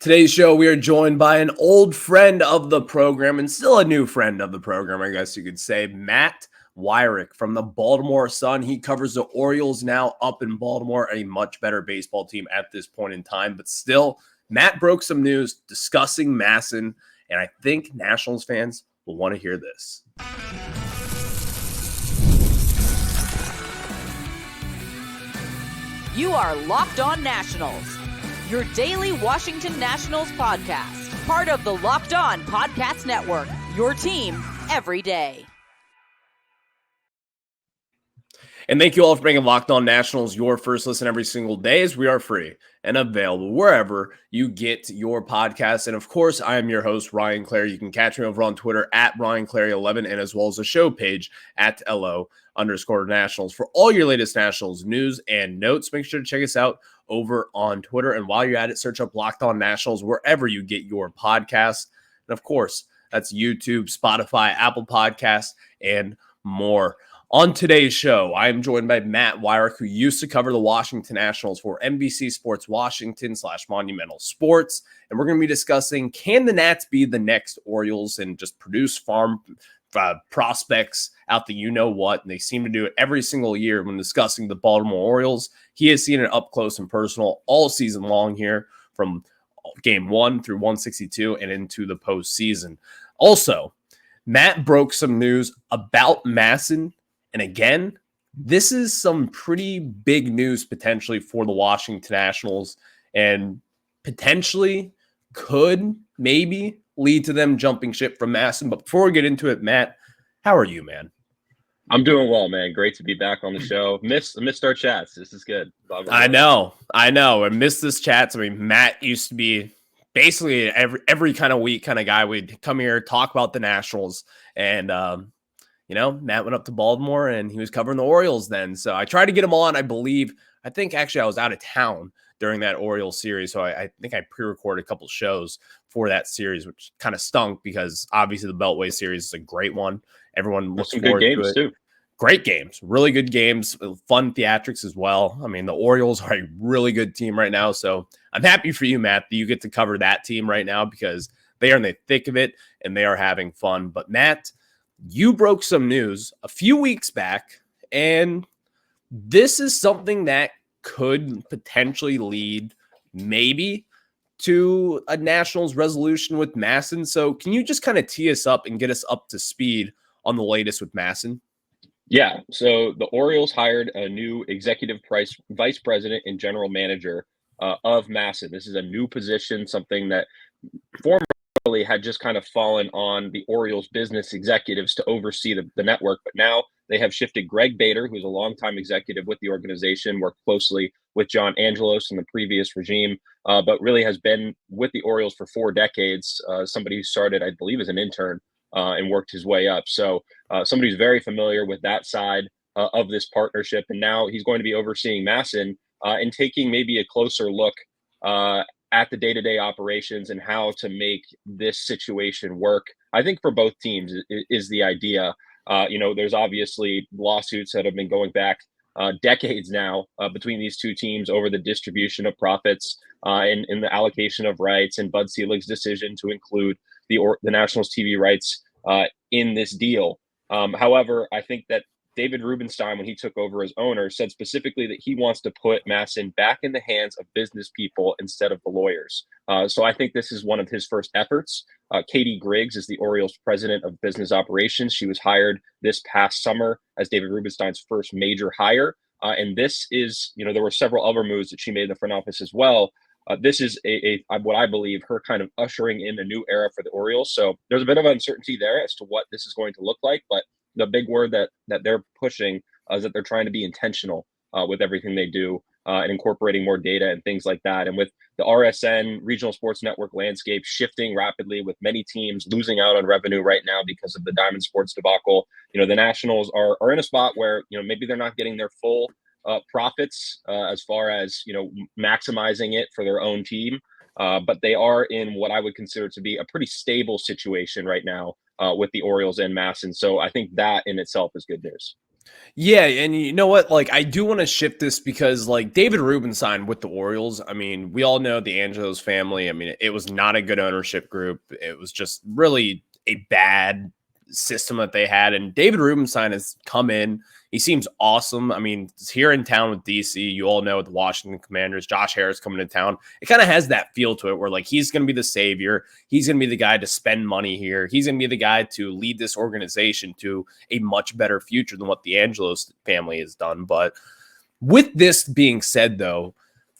Today's show, we are joined by an old friend of the program and still a new friend of the program, I guess you could say, Matt Weyrich from the Baltimore Sun. He covers the Orioles now up in Baltimore, a much better baseball team at this point in time. But still, Matt broke some news discussing MASN, and I think Nationals fans will want to hear this. You are Locked On Nationals, your daily Washington Nationals podcast, part of the Locked On Podcast Network, your team every day. And thank you all for making Locked On Nationals your first listen every single day, as we are free and available wherever you get your podcasts. And of course, I am your host, Ryan Clary. You can catch me over on Twitter at RyanClary11 and as well as the show page at LO_Nationals. For all your latest Nationals news and notes, make sure to check us out over on Twitter. And while you're at it, search up Locked On Nationals wherever you get your podcasts. And of course, that's YouTube, Spotify, Apple Podcasts, and more. On today's show, I am joined by Matt Weyrich, who used to cover the Washington Nationals for NBC Sports Washington /Monumental Sports. And we're going to be discussing, can the Nats be the next Orioles and just produce farm prospects out the you-know-what? And they seem to do it every single year when discussing the Baltimore Orioles. He has seen it up close and personal all season long here from game 1 through 162 and into the postseason. Also, Matt broke some news about MASN. And again, this is some pretty big news potentially for the Washington Nationals and potentially could maybe lead to them jumping ship from MASN. But before we get into it, Matt, how are you, man? I'm doing well, man. Great to be back on the show. Missed our chats. This is good. I know. I missed this chats. I mean, Matt used to be basically every kind of week kind of guy. We'd come here, talk about the Nationals, and Matt went up to Baltimore and he was covering the Orioles then. So I tried to get him on. I think actually I was out of town during that Orioles series. So I think I pre-recorded a couple shows for that series, which kind of stunk because obviously the Beltway series is a great one. Everyone looks forward to it. Good games too. Great games, really good games, fun theatrics as well. I mean, the Orioles are a really good team right now. So I'm happy for you, Matt, that you get to cover that team right now because they are in the thick of it and they are having fun. But Matt, you broke some news a few weeks back, and this is something that could potentially lead maybe to a Nationals resolution with MASN. So can you just kind of tee us up and get us up to speed on the latest with MASN? Yeah, so the Orioles hired a new executive vice president and general manager of MASN. This is a new position, something that formerly had just kind of fallen on the Orioles business executives to oversee the network. But now they have shifted Greg Bader, who's a longtime executive with the organization, worked closely with John Angelos in the previous regime, but really has been with the Orioles for 4 decades. Somebody who started, I believe, as an intern and worked his way up. So somebody who's very familiar with that side of this partnership. And now he's going to be overseeing MASN and taking maybe a closer look at the day-to-day operations and how to make this situation work. I think for both teams is the idea. There's obviously lawsuits that have been going back decades now between these two teams over the distribution of profits and the allocation of rights, and Bud Selig's decision to include the Nationals TV rights in this deal. However, I think that David Rubenstein, when he took over as owner, said specifically that he wants to put MASN back in the hands of business people instead of the lawyers. So I think this is one of his first efforts. Katie Griggs is the Orioles president of business operations. She was hired this past summer as David Rubenstein's first major hire. And this is, there were several other moves that she made in the front office as well. This is what I believe her kind of ushering in a new era for the Orioles. So there's a bit of uncertainty there as to what this is going to look like, but the big word that they're pushing is that they're trying to be intentional with everything they do and incorporating more data and things like that. And with the RSN regional sports network landscape shifting rapidly, with many teams losing out on revenue right now because of the Diamond Sports debacle, the Nationals are in a spot where, maybe they're not getting their full profits as far as, maximizing it for their own team. But they are in what I would consider to be a pretty stable situation right now with the Orioles and MASN. So I think that in itself is good news. Yeah, and you know what? Like, I do want to shift this because, like, David Rubenstein with the Orioles, I mean, we all know the Angelos family. I mean, it was not a good ownership group. It was just really a bad system that they had. And David Rubenstein has come in. He seems awesome. I mean, he's here in town with DC. You all know with the Washington Commanders, Josh Harris coming to town. It kind of has that feel to it where, like, he's going to be the savior. He's going to be the guy to spend money here. He's going to be the guy to lead this organization to a much better future than what the Angelos family has done. But with this being said, though,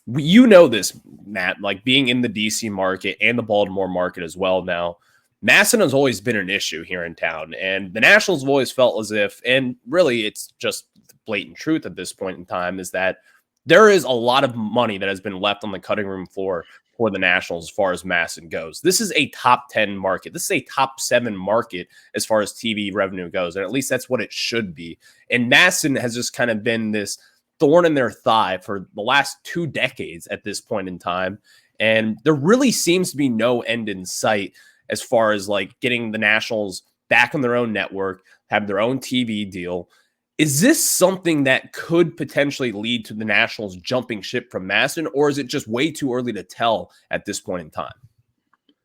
you know this, Matt, like being in the DC market and the Baltimore market as well now, MASN has always been an issue here in town. And the Nationals have always felt as if, and really it's just the blatant truth at this point in time, is that there is a lot of money that has been left on the cutting room floor for the Nationals as far as MASN goes. This is a top 10 market. This is a top 7 market as far as TV revenue goes. And at least that's what it should be. And MASN has just kind of been this thorn in their thigh for the last 2 decades at this point in time. And there really seems to be no end in sight as far as like getting the Nationals back on their own network, have their own TV deal. Is this something that could potentially lead to the Nationals jumping ship from MASN, or is it just way too early to tell at this point in time?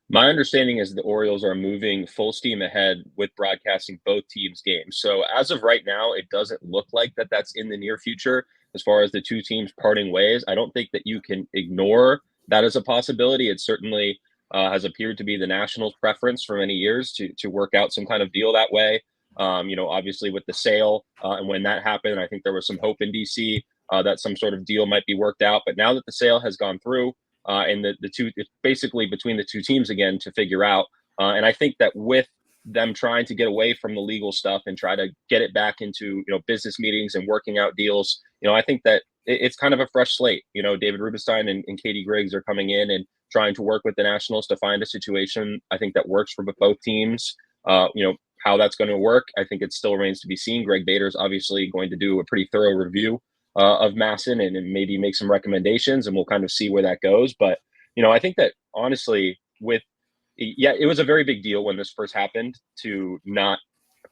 My understanding is the Orioles are moving full steam ahead with broadcasting both teams' games. So as of right now, it doesn't look like that's in the near future as far as the two teams parting ways. I don't think that you can ignore that as a possibility. It certainly has appeared to be the Nationals' preference for many years to work out some kind of deal that way. Obviously with the sale and when that happened, I think there was some hope in DC that some sort of deal might be worked out. But now that the sale has gone through and the two, it's basically between the two teams again to figure out. And I think that with them trying to get away from the legal stuff and try to get it back into, business meetings and working out deals, I think that it's kind of a fresh slate. David Rubenstein and Katie Griggs are coming in and trying to work with the Nationals to find a situation, I think, that works for both teams. How that's going to work, I think it still remains to be seen. Greg Bader's obviously going to do a pretty thorough review of MASN and maybe make some recommendations, and we'll kind of see where that goes. But, I think that honestly it was a very big deal when this first happened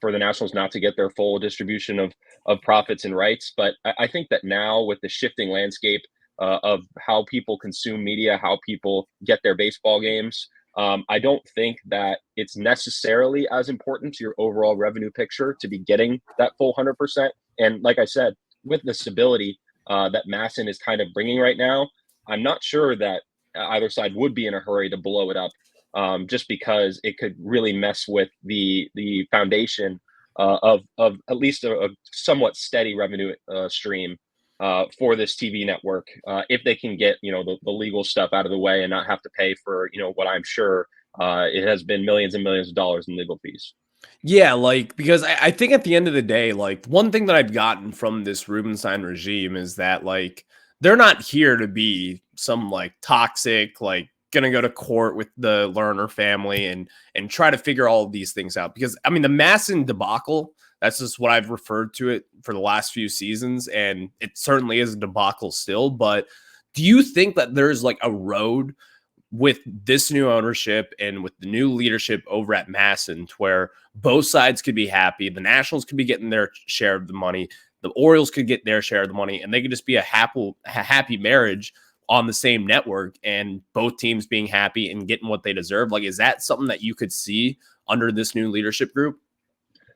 for the Nationals not to get their full distribution of profits and rights. But I think that now with the shifting landscape of how people consume media, how people get their baseball games, I don't think that it's necessarily as important to your overall revenue picture to be getting that full 100%. And like I said, with the stability that MASN is kind of bringing right now, I'm not sure that either side would be in a hurry to blow it up, just because it could really mess with the foundation of at least a somewhat steady revenue stream for this TV network, if they can get the legal stuff out of the way and not have to pay for what I'm sure it has been millions and millions of dollars in legal fees. Yeah, like, because I think at the end of the day, like, one thing that I've gotten from this Rubenstein regime is that, like, they're not here to be some, like, toxic, like, gonna go to court with the Lerner family and try to figure all of these things out. Because, I mean, the MASN debacle, that's just what I've referred to it for the last few seasons, and it certainly is a debacle still. But do you think that there's, like, a road with this new ownership and with the new leadership over at MASN to where both sides could be happy? The Nationals could be getting their share of the money, the Orioles could get their share of the money, and they could just be a happy marriage on the same network, and both teams being happy and getting what they deserve. Like, is that something that you could see under this new leadership group?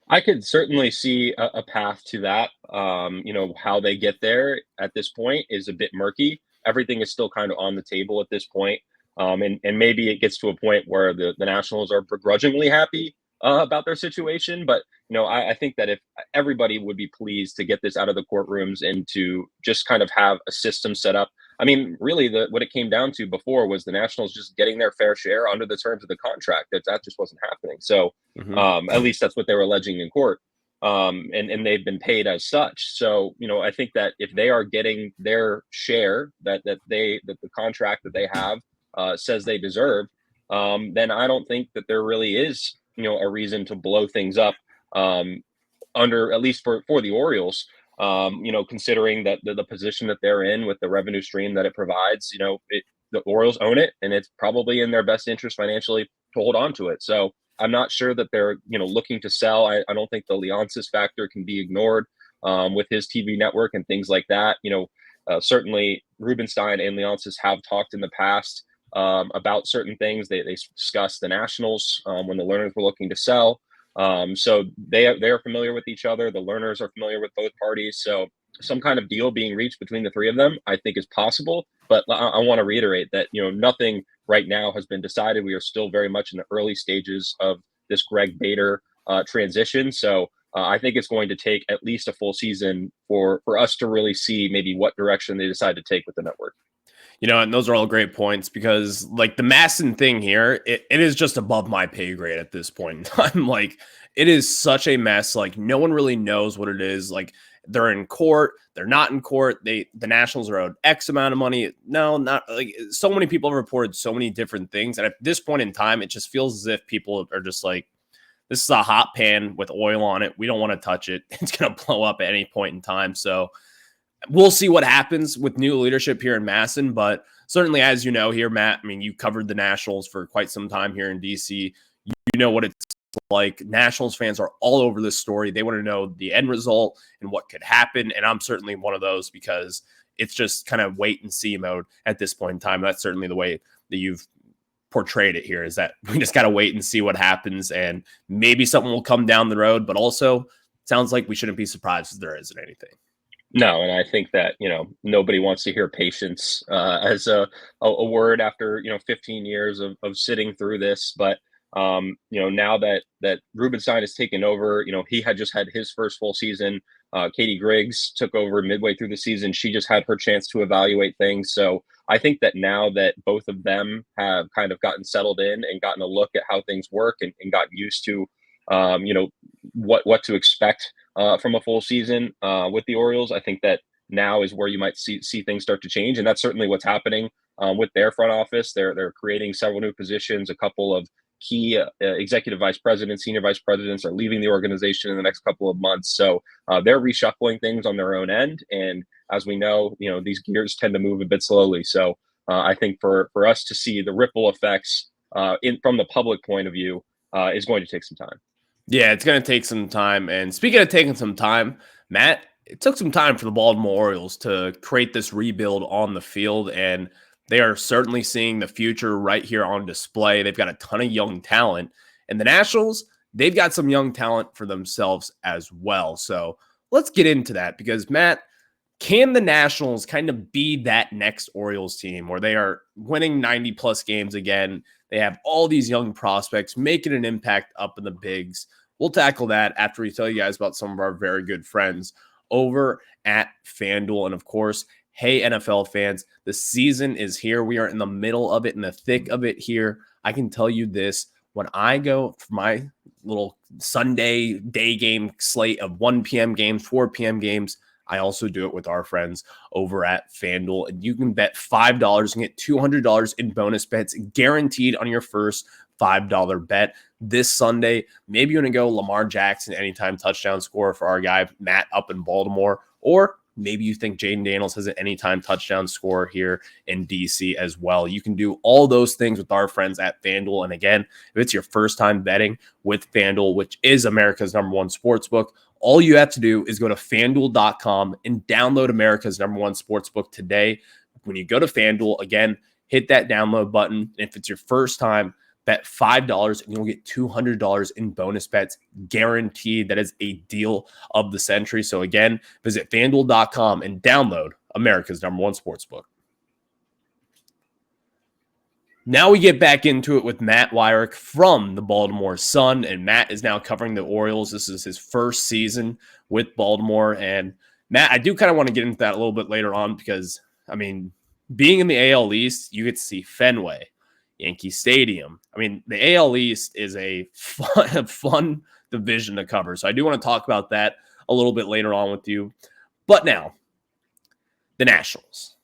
I could certainly see a path to that. How they get there at this point is a bit murky. Everything is still kind of on the table at this point. And maybe it gets to a point where the Nationals are begrudgingly happy about their situation. But, I think that if everybody would be pleased to get this out of the courtrooms and to just kind of have a system set up. I mean, really, what it came down to before was the Nationals just getting their fair share under the terms of the contract. That just wasn't happening. So at least that's what they were alleging in court. And they've been paid as such. So, I think that if they are getting their share that the contract that they have says they deserve, then I don't think that there really is, a reason to blow things up under, at least for the Orioles, considering that the position that they're in with the revenue stream that it provides, the Orioles own it, and it's probably in their best interest financially to hold on to it. So I'm not sure that they're, looking to sell. I don't think the Leonsis factor can be ignored. with his TV network and things like that. Certainly Rubenstein and Leonsis have talked in the past about certain things. They discussed the Nationals when the Learners were looking to sell. So they are familiar with each other. The Learners are familiar with both parties. So some kind of deal being reached between the three of them, I think, is possible. But I want to reiterate that nothing right now has been decided. We are still very much in the early stages of this Greg Bader transition. So I think it's going to take at least a full season for us to really see maybe what direction they decide to take with the network. And those are all great points because, like, the MASN thing here, it is just above my pay grade at this point in time. Like, it is such a mess. Like, no one really knows what it is. Like, they're in court, they're not in court. The Nationals are owed X amount of money. No, not like so many people have reported so many different things. And at this point in time, it just feels as if people are just like, this is a hot pan with oil on it. We don't want to touch it. It's going to blow up at any point in time. So we'll see what happens with new leadership here in MASN, but certainly, as you know here, Matt, I mean, you covered the Nationals for quite some time here in DC. You know what it's like. Nationals fans are all over this story. They want to know the end result and what could happen, and I'm certainly one of those because it's just kind of wait and see mode at this point in time. That's certainly the way that you've portrayed it here, is that we just got to wait and see what happens, and maybe something will come down the road, but also sounds like we shouldn't be surprised if there isn't anything. No, and I think that nobody wants to hear patience as a word after 15 years of sitting through this. But now that Rubenstein has taken over, he had just had his first full season. Katie Griggs took over midway through the season. She just had her chance to evaluate things. So I think that now that both of them have kind of gotten settled in and gotten a look at how things work and gotten used to what to expect from a full season with the Orioles, I think that now is where you might see things start to change, and that's certainly what's happening with their front office. They're creating several new positions. A couple of key executive vice presidents, senior vice presidents are leaving the organization in the next couple of months, so they're reshuffling things on their own end. And as we know, these gears tend to move a bit slowly. So I think for us to see the ripple effects from the public point of view is going to take some time. Yeah, it's going to take some time. And speaking of taking some time, Matt, it took some time for the Baltimore Orioles to create this rebuild on the field, and they are certainly seeing the future right here on display. They've got a ton of young talent, and the Nationals, they've got some young talent for themselves as well. So let's get into that because, Matt, can the Nationals kind of be that next Orioles team where they are winning 90-plus games again? They have all these young prospects making an impact up in the bigs. We'll tackle that after we tell you guys about some of our very good friends over at FanDuel. And of course, hey, NFL fans, the season is here. We are in the middle of it, in the thick of it here. I can tell you this. When I go for my little Sunday day game slate of 1 p.m. games, 4 p.m. games, I also do it with our friends over at FanDuel. And you can bet $5 and get $200 in bonus bets guaranteed on your first $5 bet this Sunday. Maybe you want to go Lamar Jackson anytime touchdown scorer for our guy Matt up in Baltimore, or maybe you think Jaden Daniels has an anytime touchdown scorer here in DC as well. You can do all those things with our friends at FanDuel. And again, if it's your first time betting with FanDuel, which is America's #1 sportsbook, all you have to do is go to FanDuel.com and download America's #1 sportsbook today. When you go to FanDuel, again, hit that download button. If it's your first time, bet $5 and you'll get $200 in bonus bets guaranteed. That is a deal of the century. So again, visit FanDuel.com and download America's #1 sportsbook. Now we get back into it with Matt Weyrich from the Baltimore Sun, and Matt is now covering the Orioles. This is his first season with Baltimore, and Matt, I do kind of want to get into that a little bit later on because, I mean, being in the AL East, you get to see Fenway, Yankee Stadium. I mean, the AL East is a fun division to cover, so I do want to talk about that a little bit later on with you. But now, the Nationals.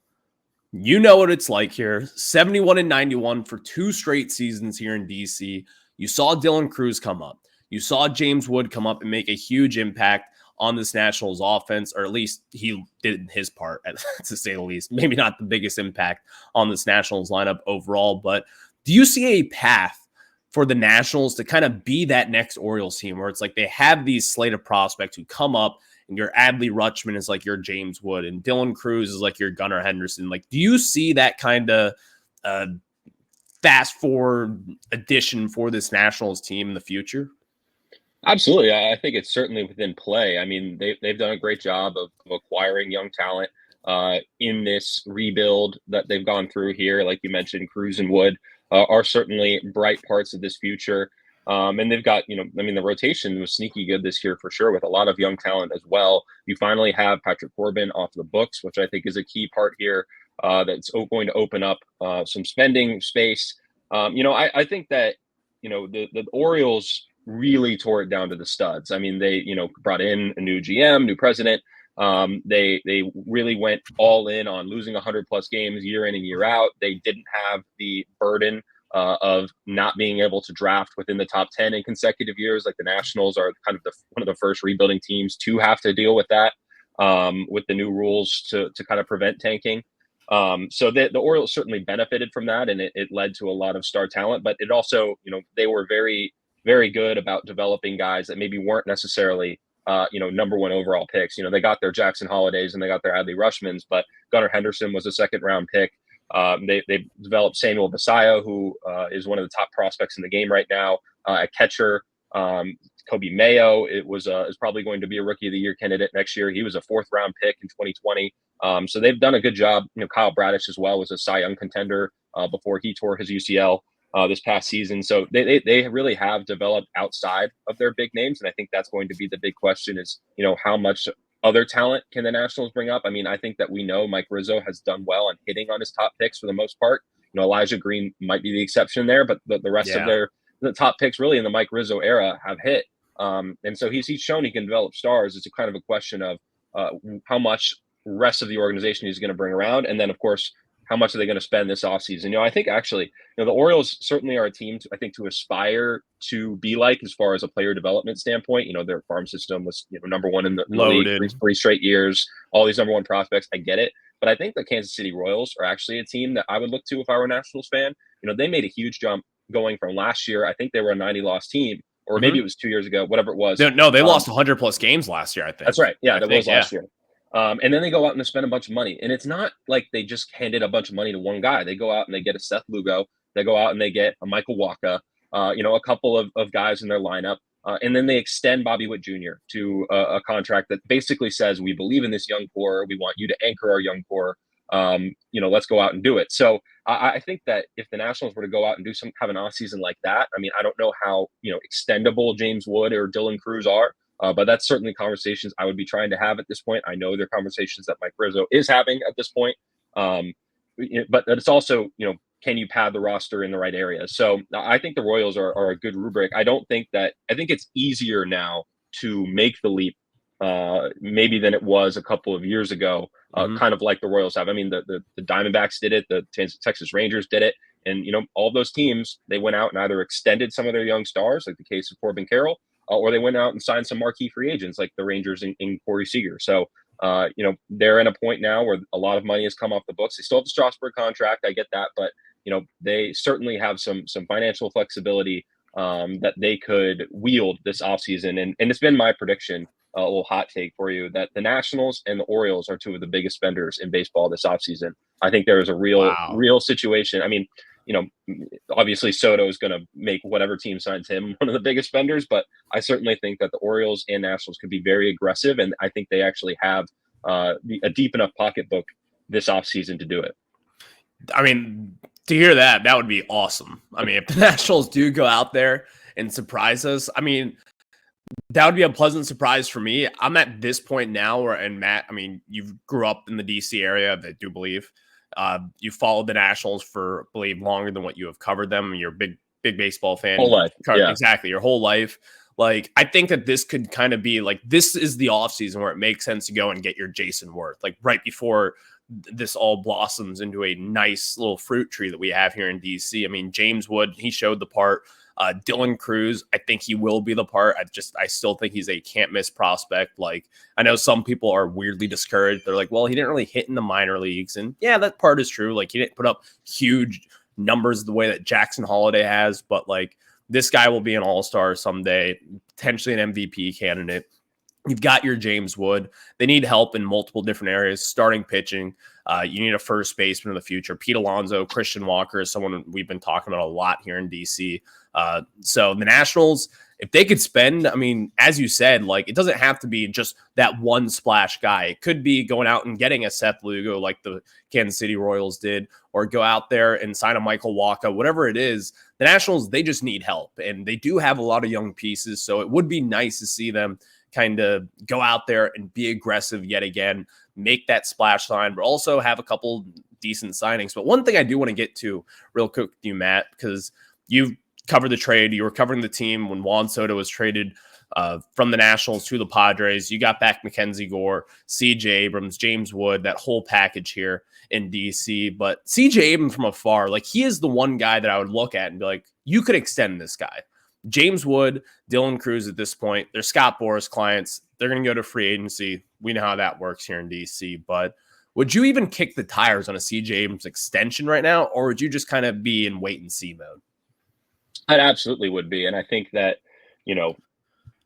You know what it's like here. 71-91 for 2 straight seasons here in DC. You saw Dylan Cruz come up. You saw James Wood come up and make a huge impact on this Nationals offense, or at least he did his part, to say the least. Maybe not the biggest impact on this Nationals lineup overall, but do you see a path for the Nationals to kind of be that next Orioles team where it's like they have these slate of prospects who come up and your Adley Rutschman is like your James Wood, and Dylan Cruz is like your Gunnar Henderson. Like, do you see that kind of fast forward addition for this Nationals team in the future? Absolutely. I think it's certainly within play. I mean, they've done a great job of acquiring young talent in this rebuild that they've gone through here. Like you mentioned, Cruz and Wood are certainly bright parts of this future. And they've got, the rotation was sneaky good this year for sure, with a lot of young talent as well. You finally have Patrick Corbin off the books, which I think is a key part here that's going to open up some spending space. I think that, the Orioles really tore it down to the studs. I mean, they, brought in a new GM, new president. They really went all in on losing 100 plus games year in and year out. They didn't have the burden of not being able to draft within the top 10 in consecutive years. Like the Nationals are kind of one of the first rebuilding teams to have to deal with that, with the new rules to kind of prevent tanking. So the Orioles certainly benefited from that, and it led to a lot of star talent, but it also, they were very, very good about developing guys that maybe weren't necessarily, number one overall picks. They got their Jackson Holidays and they got their Adley Rutschmans, but Gunnar Henderson was a second round pick. They developed Samuel Basallo, who is one of the top prospects in the game right now at catcher. Kobe Mayo is probably going to be a Rookie of the Year candidate next year. He was a fourth round pick in 2020. So they've done a good job. Kyle Bradish as well was a Cy Young contender before he tore his UCL this past season. So they really have developed outside of their big names. And I think that's going to be the big question is, how much other talent can the Nationals bring up? I mean, I think that we know Mike Rizzo has done well on hitting on his top picks for the most part. Elijah Green might be the exception there, but the rest of the top picks really in the Mike Rizzo era have hit. And so he's shown he can develop stars. It's a kind of a question of how much rest of the organization he's going to bring around. And then, of course, how much are they going to spend this offseason? I think actually, the Orioles certainly are a team to aspire to be like as far as a player development standpoint. Their farm system was number one in the league for 3 straight years, all these number one prospects. I get it. But I think the Kansas City Royals are actually a team that I would look to if I were a Nationals fan. They made a huge jump going from last year. I think they were a 90-loss team, or maybe it was 2 years ago, whatever it was. No, they lost 100 plus games last year, I think. That's right. Yeah, that was last year. And then they go out and they spend a bunch of money. And it's not like they just handed a bunch of money to one guy. They go out and they get a Seth Lugo. They go out and they get a Michael Wacha, a couple of guys in their lineup. And then they extend Bobby Witt Jr. to a contract that basically says, we believe in this young core. We want you to anchor our young core. Let's go out and do it. So I think that if the Nationals were to go out and have an offseason like that, I mean, I don't know how, extendable James Wood or Dylan Cruz are. But that's certainly conversations I would be trying to have at this point. I know they're conversations that Mike Rizzo is having at this point. But it's also, can you pad the roster in the right areas? So I think the Royals are a good rubric. I think it's easier now to make the leap maybe than it was a couple of years ago, kind of like the Royals have. I mean, the Diamondbacks did it, the Texas Rangers did it. And, all those teams, they went out and either extended some of their young stars, like the case of Corbin Carroll, or they went out and signed some marquee free agents like the Rangers in Corey Seager. So, they're in a point now where a lot of money has come off the books. They still have the Strasburg contract. I get that. But, they certainly have some financial flexibility that they could wield this offseason. And it's been my prediction, a little hot take for you, that the Nationals and the Orioles are two of the biggest spenders in baseball this offseason. I think there is a real situation. I mean, obviously Soto is going to make whatever team signs him one of the biggest spenders, but I certainly think that the Orioles and Nationals could be very aggressive, and I think they actually have a deep enough pocketbook this offseason to do it. I mean, to hear that would be awesome. I mean, if the Nationals do go out there and surprise us, I mean, that would be a pleasant surprise for me. I'm at this point now and Matt, I mean, you grew up in the DC area, I do believe. You followed the Nationals for, I believe, longer than what you have covered them. You're a big baseball fan. Whole life. Yeah. Exactly. Your whole life. Like, I think that this could kind of be like, this is the offseason where it makes sense to go and get your Jason Worth, like right before this all blossoms into a nice little fruit tree that we have here in DC. I mean, James Wood, he showed the part. Dylan Cruz, I think he will be the part. I still think he's a can't miss prospect. Like, I know some people are weirdly discouraged. They're like, well, he didn't really hit in the minor leagues. And yeah, that part is true. Like, he didn't put up huge numbers the way that Jackson Holiday has, but like, this guy will be an all-star someday, potentially an MVP candidate. You've got your James Wood. They need help in multiple different areas, starting pitching. You need a first baseman in the future. Pete Alonso, Christian Walker is someone we've been talking about a lot here in DC. So the Nationals, if they could spend, I mean, as you said, like, it doesn't have to be just that one splash guy. It could be going out and getting a Seth Lugo like the Kansas City Royals did, or go out there and sign a Michael Wacha, whatever it is. The Nationals, they just need help, and they do have a lot of young pieces, so it would be nice to see them kind of go out there and be aggressive yet again, make that splash line, but also have a couple decent signings. But one thing I do want to get to real quick with you, Matt, because you've covered the trade. You were covering the team when Juan Soto was traded from the Nationals to the Padres. You got back Mackenzie Gore, CJ Abrams, James Wood, that whole package here in DC. But CJ Abrams from afar, like, he is the one guy that I would look at and be like, you could extend this guy. James Wood, Dylan Cruz at this point, they're Scott Boras clients. They're going to go to free agency. We know how that works here in DC. But would you even kick the tires on a CJ Abrams extension right now, or would you just kind of be in wait and see mode? I absolutely would be. And I think that,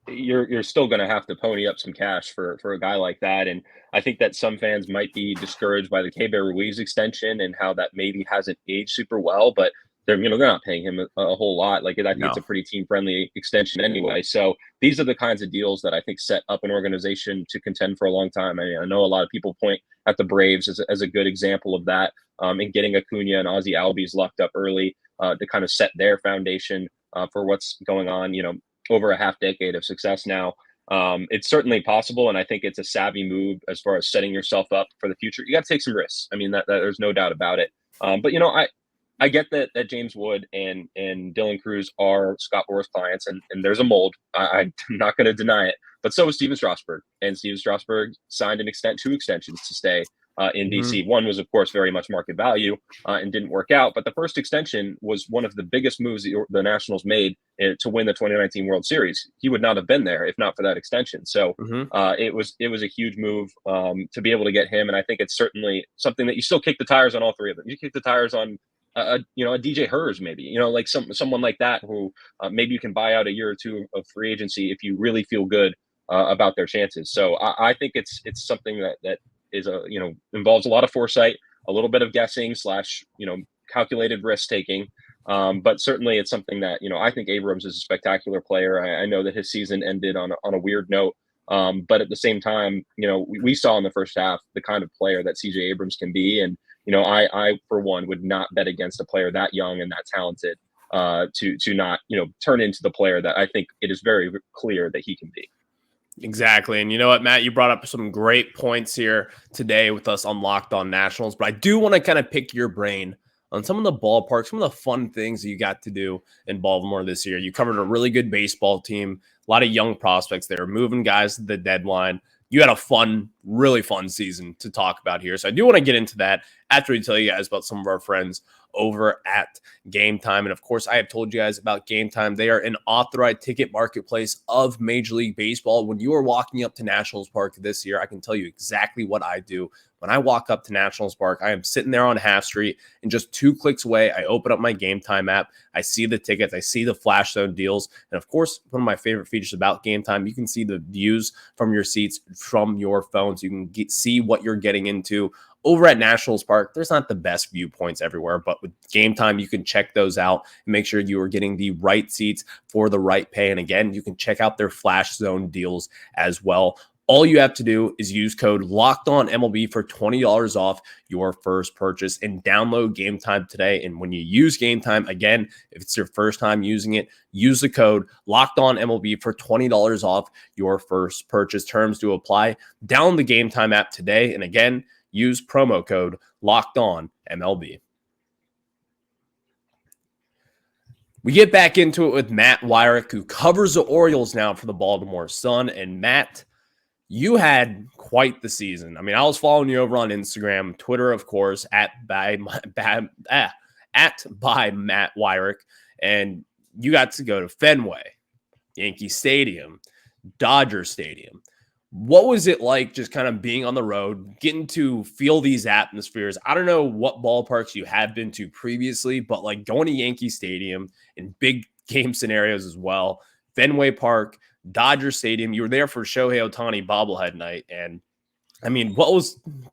you're still going to have to pony up some cash for a guy like that. And I think that some fans might be discouraged by the Keibert Ruiz extension and how that maybe hasn't aged super well, but they're not paying him a whole lot. Like, I think it's a pretty team friendly extension anyway. So these are the kinds of deals that I think set up an organization to contend for a long time. I mean, I know a lot of people point at the Braves as a good example of that, and getting Acuna and Ozzie Albies locked up early to kind of set their foundation for what's going on, over a half decade of success now. It's certainly possible, and I think it's a savvy move as far as setting yourself up for the future. You got to take some risks. I mean, that there's no doubt about it. But I get that James Wood and Dylan Cruz are Scott Boras clients, and there's a mold. I'm not going to deny it. But so was Steven Strasburg, and Steven Strasburg signed two extensions to stay in DC. One was, of course, very much market value and didn't work out. But the first extension was one of the biggest moves the Nationals made to win the 2019 World Series. He would not have been there if not for that extension. So it was a huge move to be able to get him. And I think it's certainly something that you still kick the tires on all three of them. You kick the tires on a DJ Hers, maybe, like someone like that who maybe you can buy out a year or two of free agency if you really feel good about their chances. So I think it's something that is involves a lot of foresight, a little bit of guessing / calculated risk taking. But certainly it's something that, I think Abrams is a spectacular player. I know that his season ended on a weird note. But at the same time, we saw in the first half the kind of player that CJ Abrams can be. And, I, for one, would not bet against a player that young and that talented to not, turn into the player that I think it is very clear that he can be. Exactly. And you know what, Matt, you brought up some great points here today with us on Locked On Nationals, but I do want to kind of pick your brain on some of the ballparks, some of the fun things that you got to do in Baltimore this year. You covered a really good baseball team, a lot of young prospects there, moving guys to the deadline. You had a really fun season to talk about here. So I do want to get into that after we tell you guys about some of our friends over at Gametime. And of course, I have told you guys about Gametime. They are an authorized ticket marketplace of Major League Baseball. When you are walking up to Nationals Park this year, I can tell you exactly what I do. When I walk up to Nationals Park, I am sitting there on Half Street, and just 2 clicks away, I open up my Gametime app. I see the tickets. I see the flash zone deals. And of course, one of my favorite features about Gametime, you can see the views from your seats from your phone, so you can see what you're getting into. Over at Nationals Park, there's not the best viewpoints everywhere, but with Gametime, you can check those out and make sure you are getting the right seats for the right pay. And again, you can check out their flash zone deals as well. All you have to do is use code LOCKEDONMLB for $20 off your first purchase, and download Gametime today. And when you use Gametime, again, if it's your first time using it, use the code LOCKEDONMLB for $20 off your first purchase. Terms do apply. Download the Gametime app today. And again, use promo code LOCKEDONMLB. We get back into it with Matt Weyrich, who covers the Orioles now for the Baltimore Sun. And Matt, you had quite the season. I mean, I was following you over on Instagram, Twitter, of course, at by Matt Weyrich, and you got to go to Fenway, Yankee Stadium, Dodger Stadium. What was it like just kind of being on the road, getting to feel these atmospheres? I don't know what ballparks you have been to previously, but like going to Yankee Stadium in big game scenarios as well, Fenway Park, Dodger Stadium. You were there for Shohei Ohtani bobblehead night. And I mean, what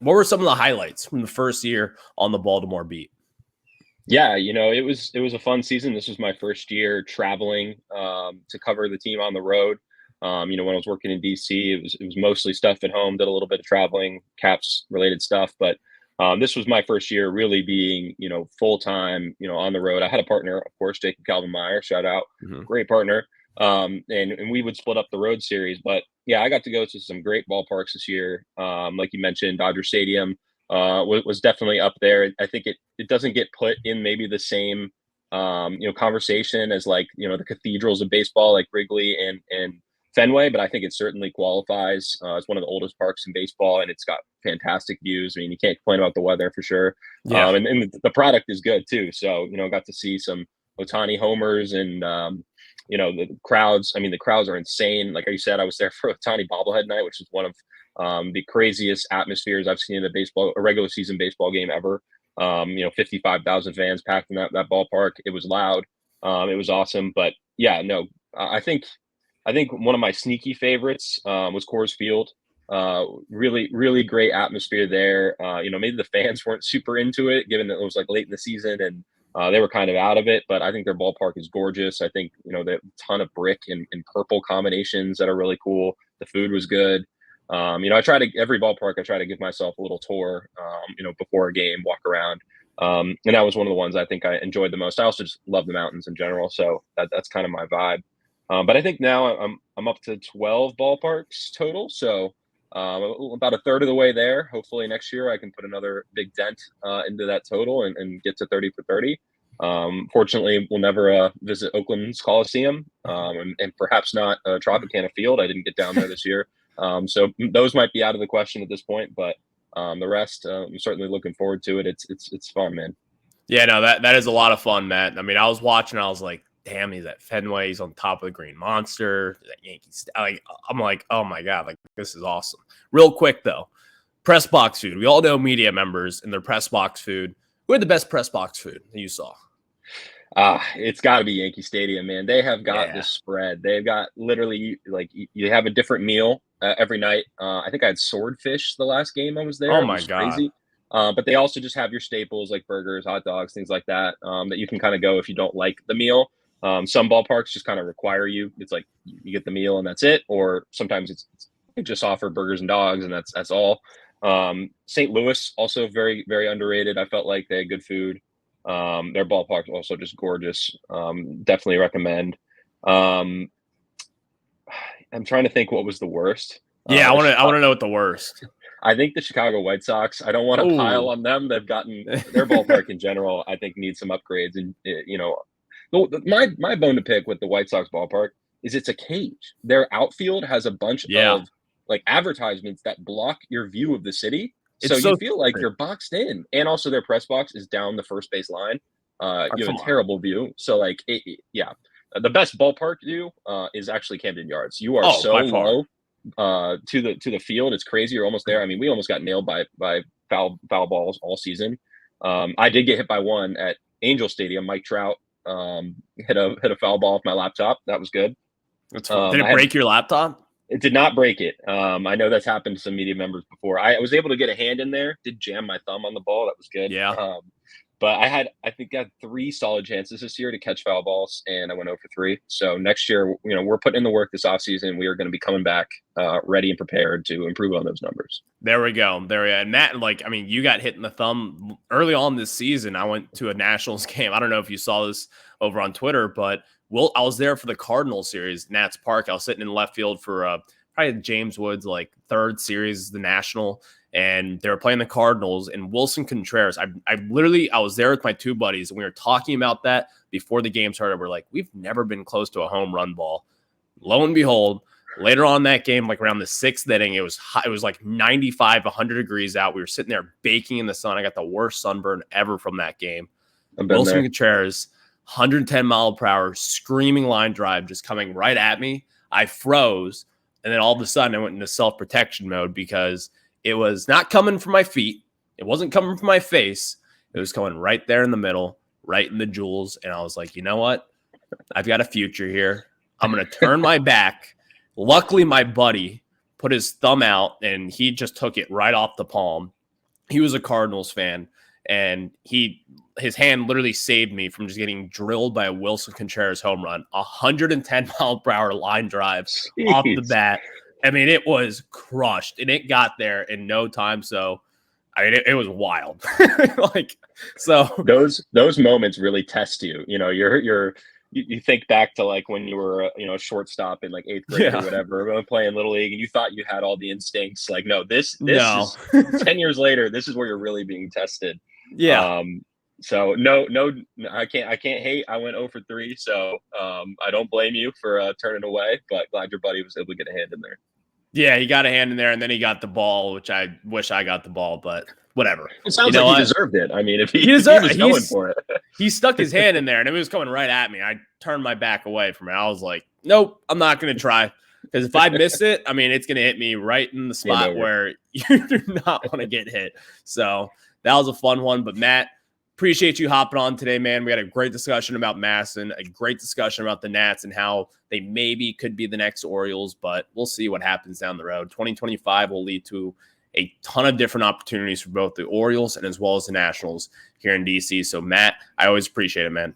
were some of the highlights from the first year on the Baltimore beat? Yeah, it was a fun season. This was my first year traveling to cover the team on the road. When I was working in DC, it was mostly stuff at home. Did a little bit of traveling, Caps related stuff, but this was my first year really being full time on the road. I had a partner, of course, Jacob Calvin Meyer, shout out, great partner. And we would split up the road series, but yeah, I got to go to some great ballparks this year. Like you mentioned, Dodger Stadium was definitely up there. I think it doesn't get put in maybe the same conversation as like the cathedrals of baseball like Wrigley and Fenway, but I think it certainly qualifies. It's one of the oldest parks in baseball, and it's got fantastic views. I mean, you can't complain about the weather for sure. Yeah. And the product is good too. So got to see some Ohtani homers and the crowds. I mean, the crowds are insane. Like you said, I was there for Ohtani bobblehead night, which is one of the craziest atmospheres I've seen in a regular season baseball game ever. 55,000 fans packed in that ballpark. It was loud. It was awesome. But yeah, no, I think one of my sneaky favorites was Coors Field. Really, really great atmosphere there. Maybe the fans weren't super into it, given that it was like late in the season and they were kind of out of it. But I think their ballpark is gorgeous. I think they have a ton of brick and purple combinations that are really cool. The food was good. Every ballpark I try to give myself a little tour, before a game, walk around. And that was one of the ones I think I enjoyed the most. I also just love the mountains in general, so that's kind of my vibe. But I think now I'm up to 12 ballparks total, so about a third of the way there. Hopefully next year I can put another big dent into that total and get to 30 for 30. Fortunately, we'll never visit Oakland's Coliseum and perhaps not Tropicana Field. I didn't get down there this year. So those might be out of the question at this point, but the rest, I'm certainly looking forward to it. It's fun, man. Yeah, no, that is a lot of fun, Matt. I mean, I was watching, I was like, damn, he's at Fenway, he's on top of the Green Monster, that Yankees. I'm like, oh my God, like this is awesome. Real quick though, press box food. We all know media members and their press box food. Who had the best press box food that you saw? It's got to be Yankee Stadium, man. They have got this spread. They've got literally like you have a different meal every night. I think I had swordfish the last game I was there. Oh my God. Crazy. But they also just have your staples like burgers, hot dogs, things like that, that you can kind of go if you don't like the meal. Some ballparks just kind of require you. It's like you get the meal and that's it. Or sometimes it's just offer burgers and dogs and that's all. St. Louis also very, very underrated. I felt like they had good food. Their ballpark also just gorgeous. Definitely recommend. I'm trying to think what was the worst. Yeah, I want to know what the worst. I think the Chicago White Sox. I don't want to pile on them. They've gotten their ballpark in general. I think needs some upgrades. And my bone to pick with the White Sox ballpark is it's a cage. Their outfield has a bunch of like advertisements that block your view of the city. So you feel like you're boxed in, and also their press box is down the first base line. You have a terrible view. So like, the best ballpark view is actually Camden Yards. You are so low to the field. It's crazy. You're almost there. I mean, we almost got nailed by foul balls all season. I did get hit by one at Angel Stadium. Mike Trout hit a foul ball off my laptop. That was good. Did it break your laptop? It did not break it. I know that's happened to some media members before. I was able to get a hand in there, did jam my thumb on the ball. That was good. Yeah. But I think I had 3 solid chances this year to catch foul balls, and I went 0 for 3. So next year, we're putting in the work this offseason. We are going to be coming back ready and prepared to improve on those numbers. There we go. And Matt, you got hit in the thumb early on this season. I went to a Nationals game. I don't know if you saw this over on Twitter, but I was there for the Cardinals series, Nats Park. I was sitting in left field for probably James Woods' third series, the National, and they were playing the Cardinals. And Wilson Contreras, I was there with my 2 buddies, and we were talking about that before the game started. We're like, we've never been close to a home run ball. Lo and behold, later on that game, around the 6th inning, it was hot. It was 95, 100 degrees out. We were sitting there baking in the sun. I got the worst sunburn ever from that game. Wilson Contreras, 110 mile per hour, screaming line drive, just coming right at me. I froze. And then all of a sudden I went into self-protection mode because it was not coming from my feet. It wasn't coming from my face. It was coming right there in the middle, right in the jewels. And I was like, you know what? I've got a future here. I'm going to turn my back Luckily, my buddy put his thumb out and he just took it right off the palm. He was a Cardinals fan, and his hand literally saved me from just getting drilled by a Wilson Contreras home run. 110-mile-per-hour line drive off the bat. I mean, it was crushed, and it got there in no time. So, I mean, it was wild. Those moments really test you. You know, you think back to like when you were a shortstop in like 8th grade or whatever, playing little league, and you thought you had all the instincts. Like, no, this is 10 years later. This is where you're really being tested. Yeah. So no, I can't hate. I went 0 for 3, so I don't blame you for turning away. But glad your buddy was able to get a hand in there. Yeah, he got a hand in there, and then he got the ball, which I wish I got the ball, but whatever. It sounds like he deserved it. I mean, if he was going for it. He stuck his hand in there, and it was coming right at me. I turned my back away from it. I was like, nope, I'm not going to try. Because if I miss it, I mean, it's going to hit me right in the spot where you do not want to get hit. So that was a fun one. But, Matt, appreciate you hopping on today, man. We had a great discussion about MASN, a great discussion about the Nats and how they maybe could be the next Orioles, but we'll see what happens down the road. 2025 will lead to a ton of different opportunities for both the Orioles and as well as the Nationals here in DC. So, Matt, I always appreciate it, man.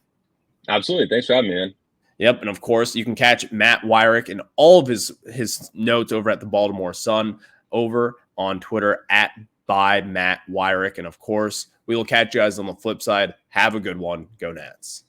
Absolutely. Thanks for having me, man. Yep. And of course, you can catch Matt Weyrich and all of his notes over at the Baltimore Sun over on Twitter @byMattWeyrich. And of course, we will catch you guys on the flip side. Have a good one. Go Nats.